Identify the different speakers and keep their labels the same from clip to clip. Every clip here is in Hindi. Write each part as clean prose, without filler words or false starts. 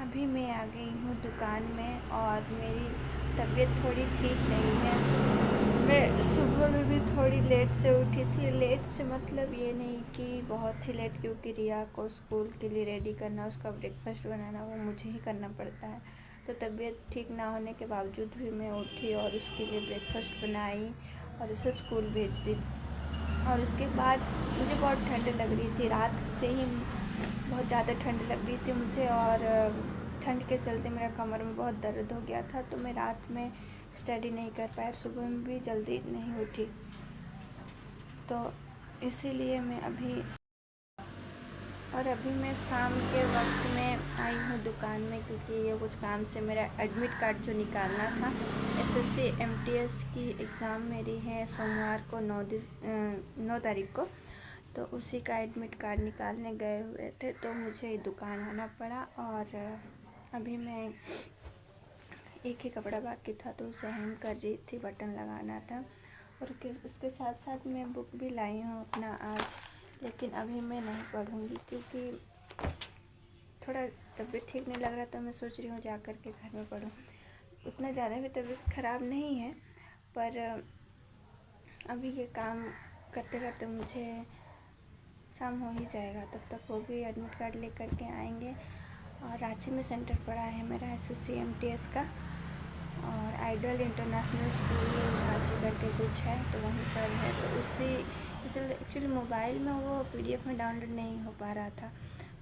Speaker 1: अभी मैं आ गई हूँ दुकान में और मेरी तबीयत थोड़ी ठीक नहीं है। मैं सुबह में भी थोड़ी लेट से उठी थी। लेट से मतलब ये नहीं कि बहुत ही लेट, क्योंकि रिया को स्कूल के लिए रेडी करना, उसका ब्रेकफास्ट बनाना वो मुझे ही करना पड़ता है। तो तबीयत ठीक ना होने के बावजूद भी मैं उठी और उसके लिए ब्रेकफास्ट बनाई और उसे स्कूल भेज दी। और उसके बाद मुझे बहुत ठंड लग रही थी, रात से ही बहुत ज़्यादा ठंड लग रही थी मुझे, और ठंड के चलते मेरा कमर में बहुत दर्द हो गया था। तो मैं रात में स्टडी नहीं कर पाया, सुबह में भी जल्दी नहीं उठी। तो इसीलिए मैं अभी मैं शाम के वक्त में आई हूँ दुकान में, क्योंकि ये कुछ काम से मेरा एडमिट कार्ड जो निकालना था, एसएससी एमटीएस की एग्ज़ाम मेरी है सोमवार को 9 तारीख को। तो उसी का एडमिट कार्ड निकालने गए हुए थे, तो मुझे दुकान आना पड़ा। और अभी मैं एक ही कपड़ा बाकी था तो उसे हैंग कर रही थी, बटन लगाना था। और उसके साथ साथ मैं बुक भी लाई हूँ अपना आज, लेकिन अभी मैं नहीं पढ़ूँगी क्योंकि थोड़ा तबीयत ठीक नहीं लग रहा। तो मैं सोच रही हूँ जा कर के घर में पढूँ। उतना ज़्यादा भी तबीयत ख़राब नहीं है, पर अभी ये काम करते करते मुझे शाम हो ही जाएगा। तब तक वो भी एडमिट कार्ड ले कर के आएंगे। और रांची में सेंटर पड़ा है मेरा एसएससी एमटीएस का, और आइडल इंटरनेशनल स्कूल रांची करके कुछ है, तो वहीं पर है। तो इसलिए एक्चुअली मोबाइल में वो पीडीएफ में डाउनलोड नहीं हो पा रहा था,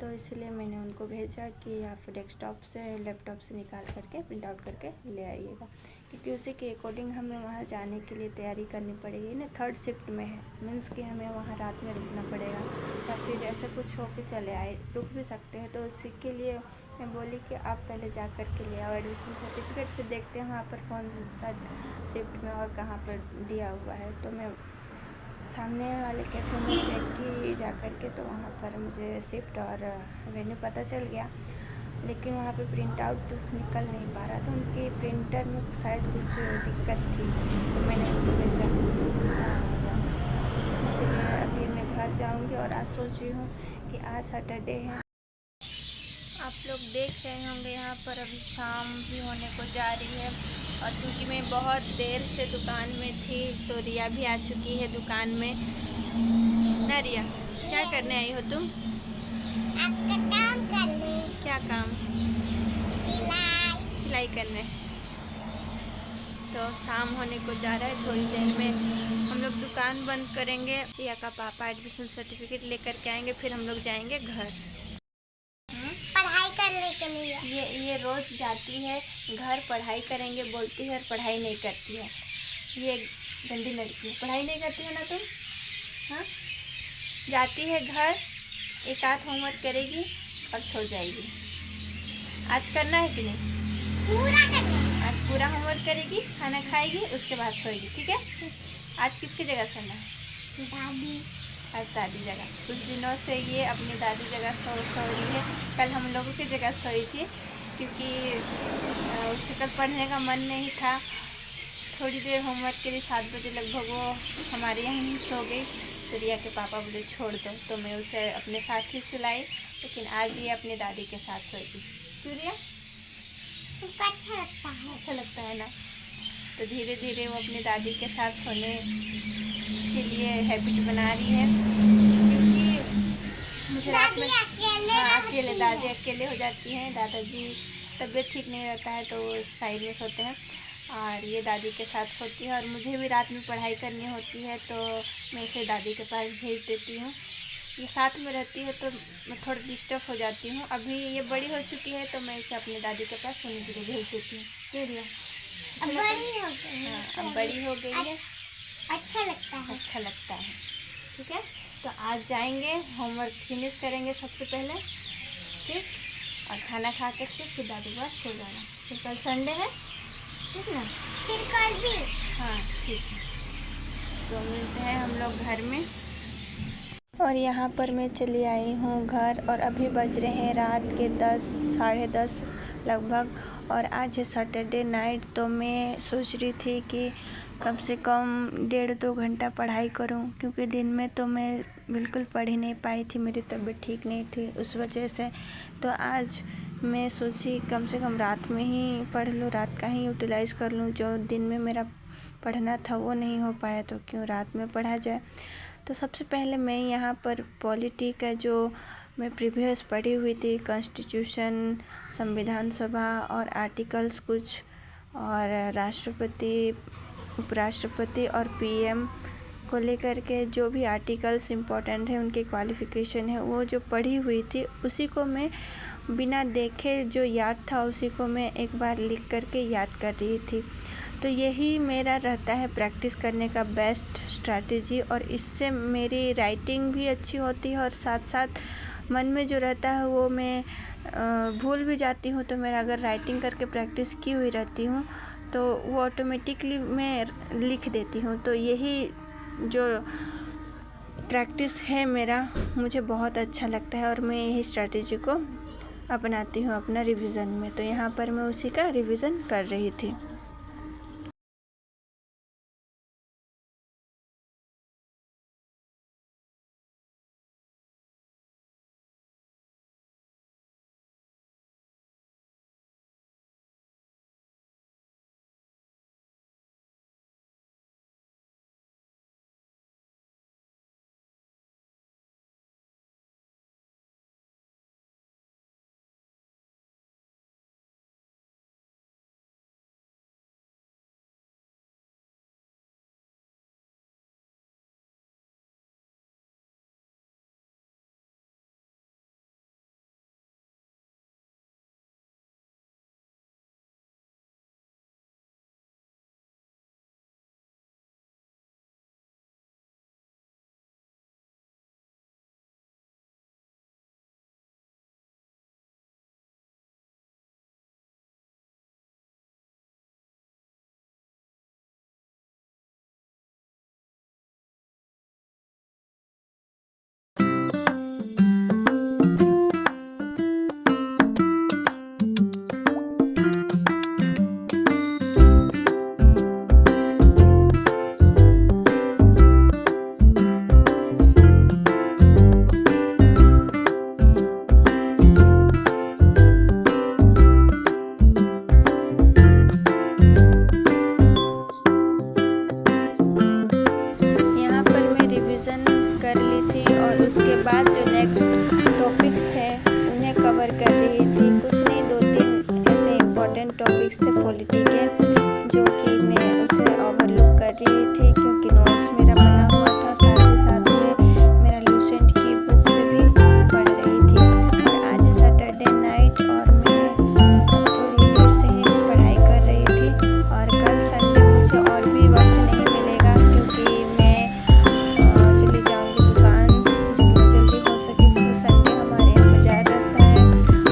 Speaker 1: तो इसलिए मैंने उनको भेजा कि आप डेस्कटॉप से लैपटॉप से निकाल करके प्रिंट आउट करके ले आइएगा, क्योंकि उसी के अकॉर्डिंग हमें वहाँ जाने के लिए तैयारी करनी पड़ेगी ना। 3rd शिफ्ट में है, मीन्स कि हमें वहाँ रात में रुकना पड़ेगा, या फिर ऐसा कुछ हो के चले आए, रुक भी सकते हैं। तो इसी के लिए मैं बोली कि आप पहले जा कर के ले आओ एडमिशन सर्टिफिकेट, फिर देखते हैं वहाँ पर कौन सा शिफ्ट में और कहाँ पर दिया हुआ है। तो मैं सामने वाले कैफ़े में चेक की जा कर के, तो वहाँ पर मुझे शिफ्ट और वेन्यू पता चल गया, लेकिन वहाँ पे प्रिंट आउट निकल नहीं पा रहा था। उनके प्रिंटर में शायद कुछ दिक्कत थी, तो मैंने उनको भेजा। इसलिए अभी मैं घर जाऊँगी। और आज सोच रही हूँ कि आज सैटरडे है। आप लोग देख रहे होंगे यहाँ पर अभी शाम भी होने को जा रही है, और क्योंकि मैं बहुत देर से दुकान में थी तो रिया भी आ चुकी है दुकान में। ना रिया, क्या करने आई हो तुम?
Speaker 2: आपका काम करने।
Speaker 1: क्या काम? सिलाई करने। तो शाम होने को जा रहा है, थोड़ी देर में हम लोग दुकान बंद करेंगे। रिया का पापा एडमिशन सर्टिफिकेट लेकर के आएंगे, फिर हम लोग जाएंगे घर
Speaker 2: पढ़ाई करने के लिए।
Speaker 1: ये रोज़ जाती है घर, पढ़ाई करेंगे बोलती है और पढ़ाई नहीं करती है। ये गंदी लड़की है, पढ़ाई नहीं करती है ना तुम? हाँ, जाती है घर, एक आध होमवर्क करेगी और सो जाएगी। आज करना है कि नहीं?
Speaker 2: पूरा करना।
Speaker 1: आज पूरा होमवर्क करेगी, खाना खाएगी, उसके बाद सोएगी, ठीक है? आज किसकी जगह सोना है?
Speaker 2: दादी।
Speaker 1: आज दादी जगह। कुछ दिनों से ये अपनी दादी जगह सो रही है। कल हम लोगों की जगह सोई थी, क्योंकि उससे कल पढ़ने का मन नहीं था। थोड़ी देर होमवर्क के लिए 7 बजे लगभग वो हमारे यहाँ ही सो गई। तो रिया के पापा बोले छोड़ दो, तो मैं उसे अपने साथ ही सुलाई, लेकिन आज ये अपनी दादी के साथ सोएगी। क्यों रिया?
Speaker 2: उसको अच्छा लगता है।
Speaker 1: अच्छा लगता है ना। तो धीरे धीरे वो अपनी दादी के साथ सोने के लिए हैबिट बना रही है, क्योंकि मुझे रात में अकेले दादी अकेले हो जाती हैं। दादाजी तबीयत ठीक नहीं रहता है तो साइड में सोते हैं, और ये दादी के साथ सोती है। और मुझे भी रात में पढ़ाई करनी होती है, तो मैं इसे दादी के पास भेज देती हूँ। ये साथ में रहती है तो मैं थोड़ा डिस्टर्ब हो जाती हूँ। अभी ये बड़ी हो चुकी है तो मैं इसे अपनी दादी के पास सोने के लिए भेज देती हूँ।
Speaker 2: अब बड़ी हो गई है।
Speaker 1: हाँ, अब बड़ी हो गई है,
Speaker 2: अच्छा लगता है।
Speaker 1: अच्छा लगता है। ठीक है, तो आज जाएंगे, होमवर्क फिनिश करेंगे सबसे पहले, ठीक, और खाना खा कर के फिर दादी के पास सो जाना। फिर कल संडे है, ठीक ना?
Speaker 2: फिर कल भी।
Speaker 1: हाँ ठीक है, तो मिलते हैं हम लोग घर में। और यहाँ पर मैं चली आई हूँ घर, और अभी बज रहे हैं रात के 10 साढ़े 10 लगभग। और आज है सैटरडे नाइट, तो मैं सोच रही थी कि कम से कम 1.5-2 घंटा पढ़ाई करूँ, क्योंकि दिन में तो मैं बिल्कुल पढ़ ही नहीं पाई थी, मेरी तबीयत ठीक नहीं थी उस वजह से। तो आज मैं सोची कम से कम रात में ही पढ़ लूँ, रात का ही यूटिलाइज़ कर लूँ। जो दिन में मेरा पढ़ना था वो नहीं हो पाया तो क्यों रात में पढ़ा जाए। तो सबसे पहले मैं यहाँ पर पॉलिटी का जो मैं प्रीवियस पढ़ी हुई थी, कॉन्स्टिट्यूशन, संविधान सभा और आर्टिकल्स कुछ, और राष्ट्रपति, उपराष्ट्रपति और पीएम को लेकर के जो भी आर्टिकल्स इम्पोर्टेंट है, उनके क्वालिफ़िकेशन है, वो जो पढ़ी हुई थी उसी को मैं बिना देखे जो याद था उसी को मैं एक बार लिख करके याद कर रही थी। तो यही मेरा रहता है प्रैक्टिस करने का बेस्ट स्ट्रैटेजी, और इससे मेरी राइटिंग भी अच्छी होती है और साथ साथ मन में जो रहता है वो मैं भूल भी जाती हूँ। तो मेरा अगर राइटिंग करके प्रैक्टिस की हुई रहती हूँ तो वो ऑटोमेटिकली मैं लिख देती हूँ। तो यही जो प्रैक्टिस है मेरा, मुझे बहुत अच्छा लगता है और मैं यही स्ट्रैटेजी को अपनाती हूँ अपना रिवीजन में। तो यहाँ पर मैं उसी का रिवीजन कर रही थी। कर ली थी और उसके बाद जो नेक्स्ट टॉपिक्स थे उन्हें कवर कर रही थी। कुछ नहीं, 2-3 ऐसे इम्पोर्टेंट टॉपिक्स थे पॉलिटी के जो कि मैं उसे ओवरलुक कर रही थी क्योंकि नोट्स मेरा बना हुआ था। साथ ही साथ में मेरा लूसेंट की बुक से भी पढ़ रही थी। और आज सैटरडे नाइट और मैं थोड़ी देर से ही पढ़ाई कर रही थी और कल संडे मुझे और भी वक्त नहीं मिलेगा क्योंकि मैं चली जाऊंगी दुकान जितना जल्दी हो सके क्योंकि संडे हमारे यहाँ बाज़ार रहता है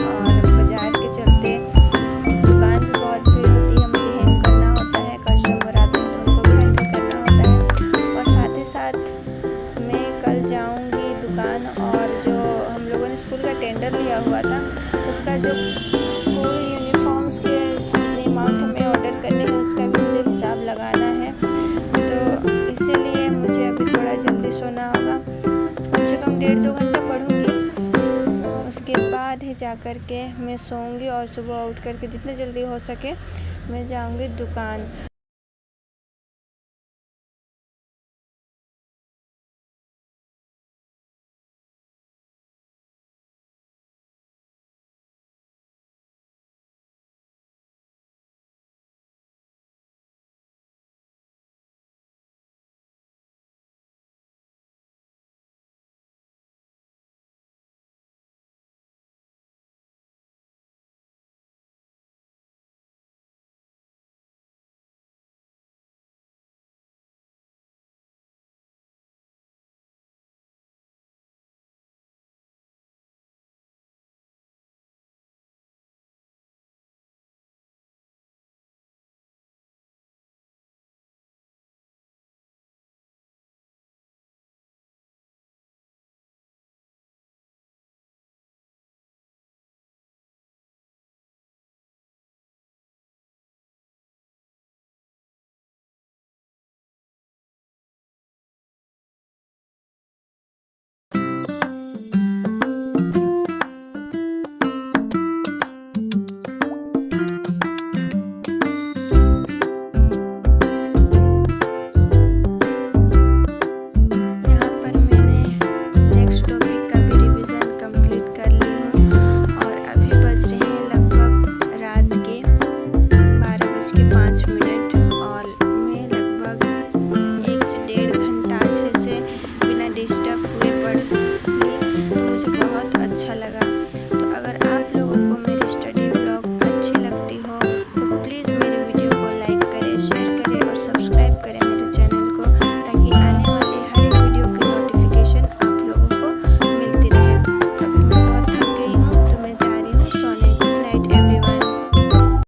Speaker 1: और बाज़ार के चलते दुकान भी बहुत भीड़ होती है। मुझे हैंड करना होता है, कस्टमर आते हैं तो उनको भी हैंडल करना होता है। और साथ ही साथ मैं कल जाऊंगी दुकान और जो हम लोगों ने स्कूल का टेंडर लिया हुआ था उसका जो स्कूल यूनिफॉर्म्स के कितने अमाउंट हमें ऑर्डर करने हैं उसका भी मुझे हिसाब लगाना है। तो इसीलिए मुझे अभी थोड़ा जल्दी सोना होगा, कम से कम 1.5-2 घंटा पढ़ूंगी। उसके बाद ही जा कर के मैं सोऊंगी और सुबह उठ कर के जितने जल्दी हो सके मैं जाऊंगी दुकान।